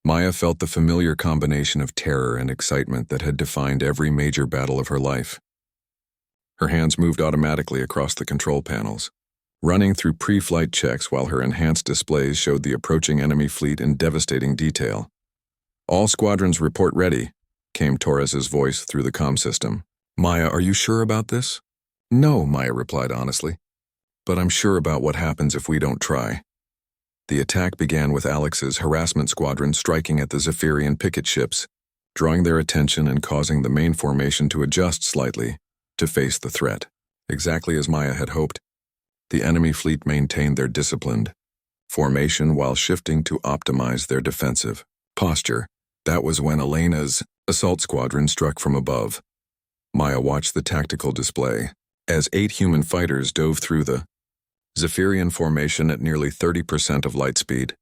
Maya felt the familiar combination of terror and excitement that had defined every major battle of her life. Her hands moved automatically across the control panels, running through pre-flight checks while her enhanced displays showed the approaching enemy fleet in devastating detail. All squadrons report ready, came Torres's voice through the comm system. Maya, are you sure about this? No, Maya replied honestly. But I'm sure about what happens if we don't try. The attack began with Alex's harassment squadron striking at the Zephyrian picket ships, drawing their attention and causing the main formation to adjust slightly to face the threat. Exactly as Maya had hoped, the enemy fleet maintained their disciplined formation while shifting to optimize their defensive posture. That was when Elena's assault squadron struck from above. Maya watched the tactical display as 8 human fighters dove through the Zephyrian formation at nearly 30% of light speed,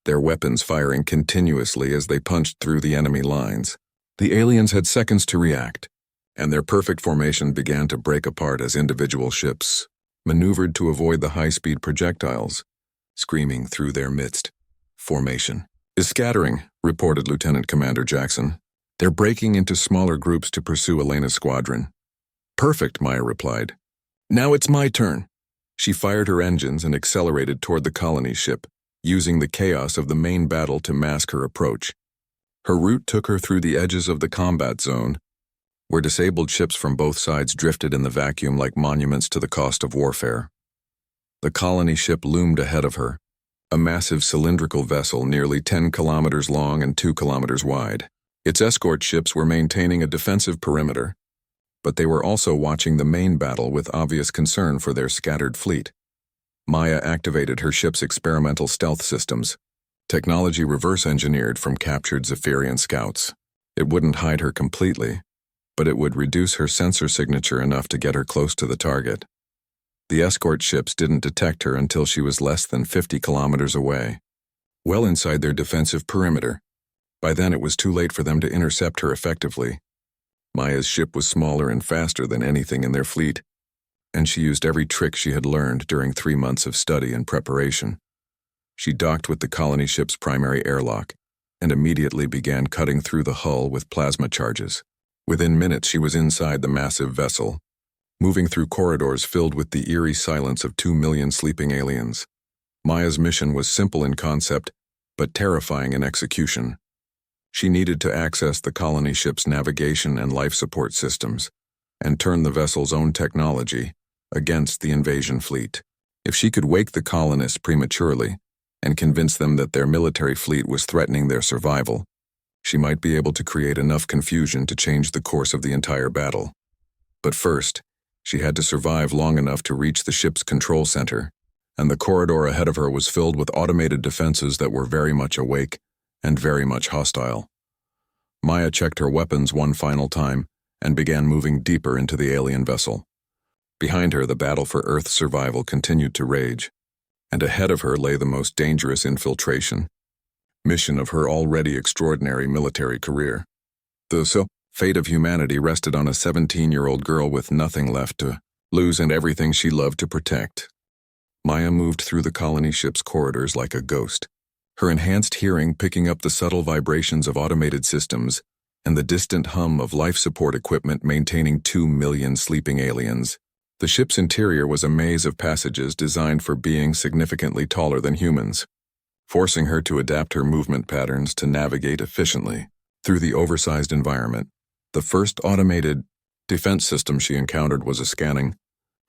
their weapons firing continuously as they punched through the enemy lines. The aliens had seconds to react, and their perfect formation began to break apart as individual ships maneuvered to avoid the high-speed projectiles, screaming through their midst. Formation is scattering, reported Lieutenant Commander Jackson. They're breaking into smaller groups to pursue Elena's squadron. Perfect, Maya replied. Now it's my turn. She fired her engines and accelerated toward the colony ship, using the chaos of the main battle to mask her approach. Her route took her through the edges of the combat zone, where disabled ships from both sides drifted in the vacuum like monuments to the cost of warfare. The colony ship loomed ahead of her, a massive cylindrical vessel nearly 10 kilometers long and 2 kilometers wide. Its escort ships were maintaining a defensive perimeter, but they were also watching the main battle with obvious concern for their scattered fleet. Maya activated her ship's experimental stealth systems, technology reverse-engineered from captured Zephyrian scouts. It wouldn't hide her completely, but it would reduce her sensor signature enough to get her close to the target. The escort ships didn't detect her until she was less than 50 kilometers away, well inside their defensive perimeter. By then it was too late for them to intercept her effectively. Maya's ship was smaller and faster than anything in their fleet, and she used every trick she had learned during 3 months of study and preparation. She docked with the colony ship's primary airlock and immediately began cutting through the hull with plasma charges. Within minutes she was inside the massive vessel, moving through corridors filled with the eerie silence of 2 million sleeping aliens. Maya's mission was simple in concept, but terrifying in execution. She needed to access the colony ship's navigation and life support systems, and turn the vessel's own technology against the invasion fleet. If she could wake the colonists prematurely and convince them that their military fleet was threatening their survival, she might be able to create enough confusion to change the course of the entire battle. But first, she had to survive long enough to reach the ship's control center, and the corridor ahead of her was filled with automated defenses that were very much awake and very much hostile. Maya checked her weapons one final time and began moving deeper into the alien vessel. Behind her, the battle for Earth's survival continued to rage, and ahead of her lay the most dangerous infiltration mission of her already extraordinary military career. The fate of humanity rested on a 17-year-old girl with nothing left to lose and everything she loved to protect. Maya moved through the colony ship's corridors like a ghost, her enhanced hearing picking up the subtle vibrations of automated systems and the distant hum of life support equipment maintaining 2 million sleeping aliens. The ship's interior was a maze of passages designed for beings significantly taller than humans, forcing her to adapt her movement patterns to navigate efficiently through the oversized environment. The first automated defense system she encountered was a scanning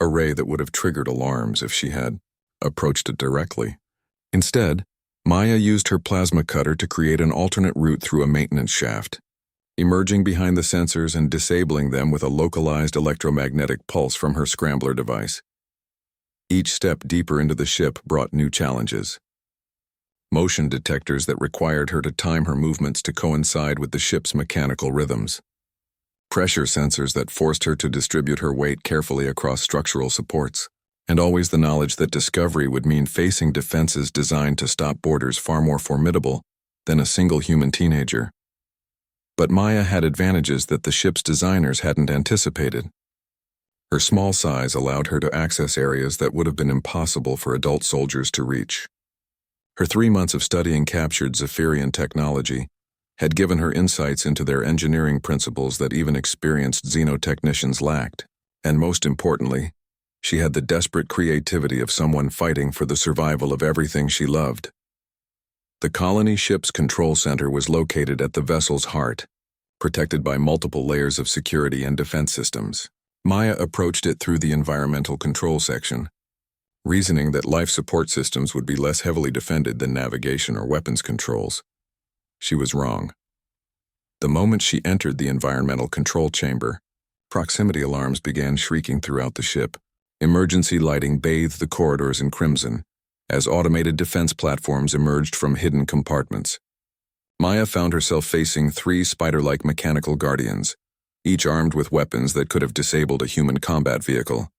array that would have triggered alarms if she had approached it directly. Instead, Maya used her plasma cutter to create an alternate route through a maintenance shaft, emerging behind the sensors and disabling them with a localized electromagnetic pulse from her scrambler device. Each step deeper into the ship brought new challenges. Motion detectors that required her to time her movements to coincide with the ship's mechanical rhythms. Pressure sensors that forced her to distribute her weight carefully across structural supports. And always the knowledge that discovery would mean facing defenses designed to stop boarders far more formidable than a single human teenager. But Maya had advantages that the ship's designers hadn't anticipated. Her small size allowed her to access areas that would have been impossible for adult soldiers to reach. Her 3 months of studying captured Zephyrian technology had given her insights into their engineering principles that even experienced xenotechnicians lacked, and most importantly, she had the desperate creativity of someone fighting for the survival of everything she loved. The colony ship's control center was located at the vessel's heart, protected by multiple layers of security and defense systems. Maya approached it through the environmental control section, reasoning that life support systems would be less heavily defended than navigation or weapons controls. She was wrong. The moment she entered the environmental control chamber, proximity alarms began shrieking throughout the ship. Emergency lighting bathed the corridors in crimson as automated defense platforms emerged from hidden compartments. Maya found herself facing 3 spider-like mechanical guardians, each armed with weapons that could have disabled a human combat vehicle.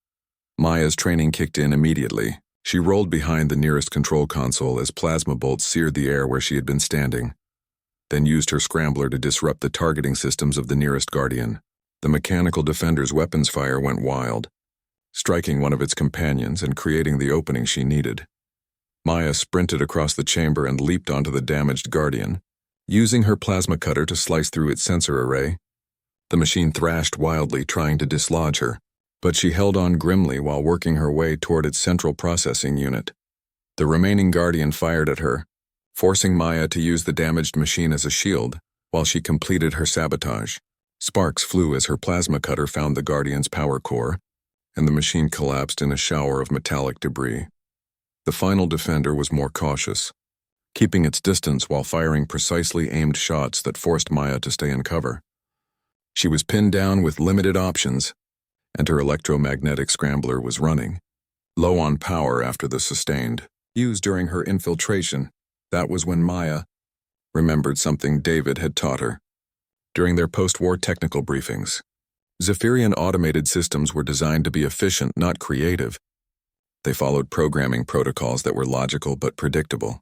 Maya's training kicked in immediately. She rolled behind the nearest control console as plasma bolts seared the air where she had been standing, then used her scrambler to disrupt the targeting systems of the nearest guardian. The mechanical defender's weapons fire went wild, striking one of its companions and creating the opening she needed. Maya sprinted across the chamber and leaped onto the damaged guardian, using her plasma cutter to slice through its sensor array. The machine thrashed wildly, trying to dislodge her, but she held on grimly while working her way toward its central processing unit. The remaining guardian fired at her, forcing Maya to use the damaged machine as a shield while she completed her sabotage. Sparks flew as her plasma cutter found the guardian's power core, and the machine collapsed in a shower of metallic debris. The final defender was more cautious, keeping its distance while firing precisely aimed shots that forced Maya to stay in cover. She was pinned down with limited options, and her electromagnetic scrambler was running, low on power after the sustained use during her infiltration. That was when Maya remembered something David had taught her during their post-war technical briefings. Zephyrian automated systems were designed to be efficient, not creative. They followed programming protocols that were logical but predictable.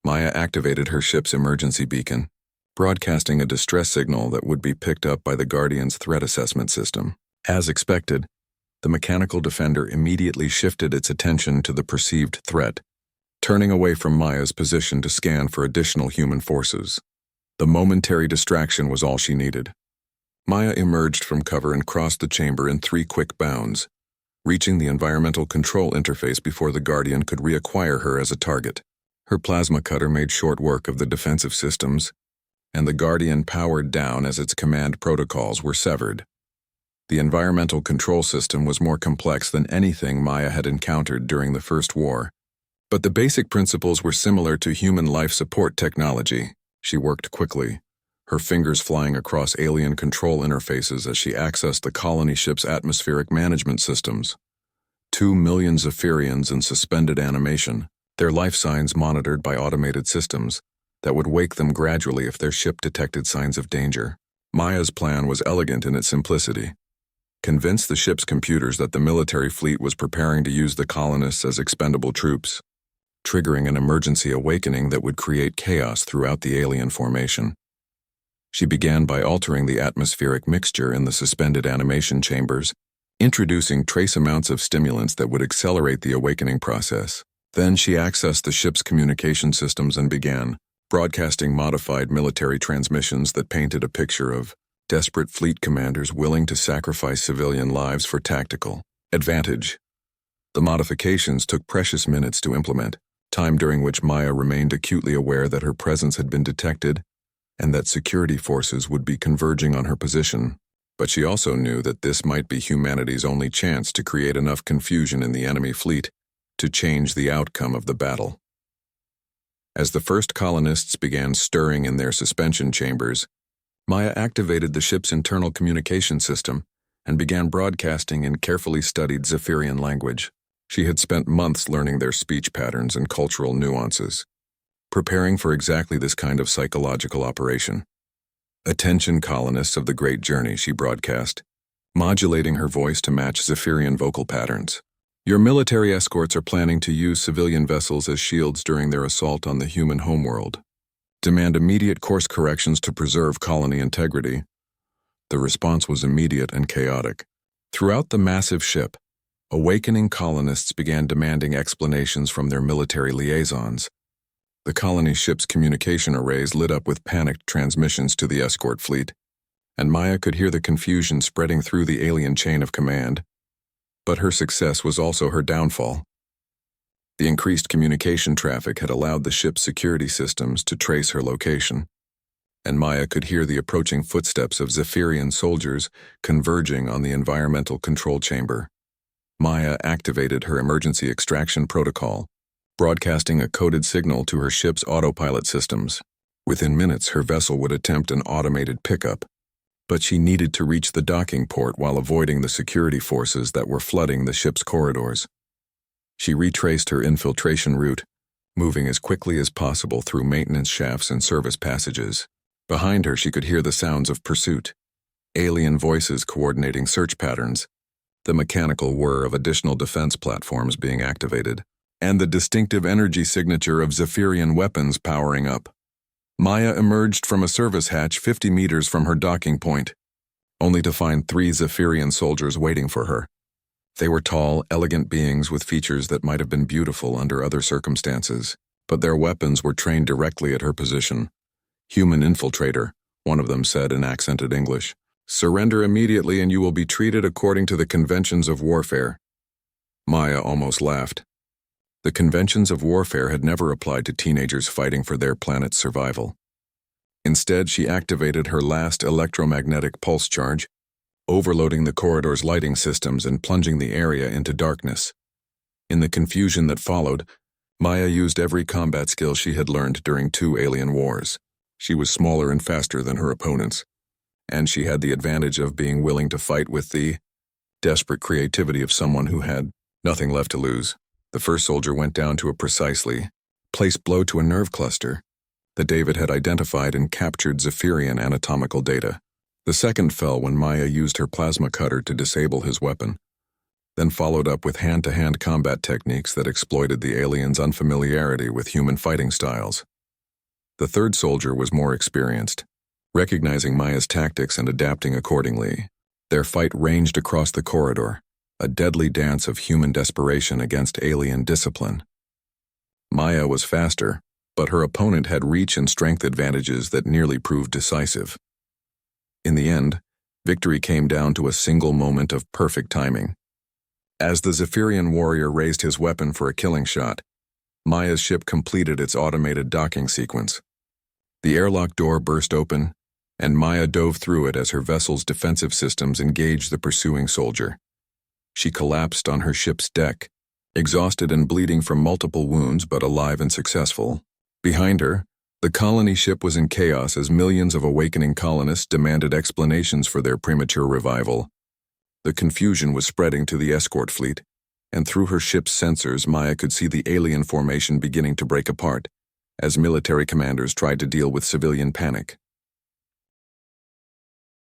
Maya activated her ship's emergency beacon, broadcasting a distress signal that would be picked up by the Guardian's threat assessment system. As expected, the mechanical defender immediately shifted its attention to the perceived threat, turning away from Maya's position to scan for additional human forces. The momentary distraction was all she needed. Maya emerged from cover and crossed the chamber in 3 quick bounds, reaching the environmental control interface before the Guardian could reacquire her as a target. Her plasma cutter made short work of the defensive systems, and the Guardian powered down as its command protocols were severed. The environmental control system was more complex than anything Maya had encountered during the First War, but the basic principles were similar to human life support technology. She worked quickly, her fingers flying across alien control interfaces as she accessed the colony ship's atmospheric management systems. 2 million Zephyrians in suspended animation, their life signs monitored by automated systems that would wake them gradually if their ship detected signs of danger. Maya's plan was elegant in its simplicity. Convince the ship's computers that the military fleet was preparing to use the colonists as expendable troops, triggering an emergency awakening that would create chaos throughout the alien formation. She began by altering the atmospheric mixture in the suspended animation chambers, introducing trace amounts of stimulants that would accelerate the awakening process. Then she accessed the ship's communication systems and began broadcasting modified military transmissions that painted a picture of desperate fleet commanders willing to sacrifice civilian lives for tactical advantage. The modifications took precious minutes to implement, time during which Maya remained acutely aware that her presence had been detected and that security forces would be converging on her position. But she also knew that this might be humanity's only chance to create enough confusion in the enemy fleet to change the outcome of the battle. As the first colonists began stirring in their suspension chambers, Maya activated the ship's internal communication system and began broadcasting in carefully studied Zephyrian language. She had spent months learning their speech patterns and cultural nuances, preparing for exactly this kind of psychological operation. "Attention colonists of the Great Journey," she broadcast, modulating her voice to match Zephyrian vocal patterns. "Your military escorts are planning to use civilian vessels as shields during their assault on the human homeworld. Demand immediate course corrections to preserve colony integrity." The response was immediate and chaotic. Throughout the massive ship, awakening colonists began demanding explanations from their military liaisons. The colony ship's communication arrays lit up with panicked transmissions to the escort fleet, and Maya could hear the confusion spreading through the alien chain of command. But her success was also her downfall. The increased communication traffic had allowed the ship's security systems to trace her location, and Maya could hear the approaching footsteps of Zephyrian soldiers converging on the environmental control chamber. Maya activated her emergency extraction protocol, broadcasting a coded signal to her ship's autopilot systems. Within minutes, her vessel would attempt an automated pickup, but she needed to reach the docking port while avoiding the security forces that were flooding the ship's corridors. She retraced her infiltration route, moving as quickly as possible through maintenance shafts and service passages. Behind her, she could hear the sounds of pursuit, alien voices coordinating search patterns, the mechanical whir of additional defense platforms being activated, and the distinctive energy signature of Zephyrian weapons powering up. Maya emerged from a service hatch 50 meters from her docking point, only to find 3 Zephyrian soldiers waiting for her. They were tall, elegant beings with features that might have been beautiful under other circumstances, but their weapons were trained directly at her position. "Human infiltrator," one of them said in accented English. "Surrender immediately and you will be treated according to the conventions of warfare." Maya almost laughed. The conventions of warfare had never applied to teenagers fighting for their planet's survival. Instead, she activated her last electromagnetic pulse charge, overloading the corridor's lighting systems and plunging the area into darkness. In the confusion that followed, Maya used every combat skill she had learned during 2 alien wars. She was smaller and faster than her opponents, and she had the advantage of being willing to fight with the desperate creativity of someone who had nothing left to lose. The first soldier went down to a precisely placed blow to a nerve cluster that David had identified and captured Zephyrian anatomical data. The second fell when Maya used her plasma cutter to disable his weapon, then followed up with hand-to-hand combat techniques that exploited the alien's unfamiliarity with human fighting styles. The third soldier was more experienced, recognizing Maya's tactics and adapting accordingly. Their fight ranged across the corridor, a deadly dance of human desperation against alien discipline. Maya was faster, but her opponent had reach and strength advantages that nearly proved decisive. In the end, victory came down to a single moment of perfect timing. As the Zephyrian warrior raised his weapon for a killing shot, Maya's ship completed its automated docking sequence. The airlock door burst open, and Maya dove through it as her vessel's defensive systems engaged the pursuing soldier. She collapsed on her ship's deck, exhausted and bleeding from multiple wounds but alive and successful. Behind her, the colony ship was in chaos as millions of awakening colonists demanded explanations for their premature revival. The confusion was spreading to the escort fleet, and through her ship's sensors Maya could see the alien formation beginning to break apart as military commanders tried to deal with civilian panic.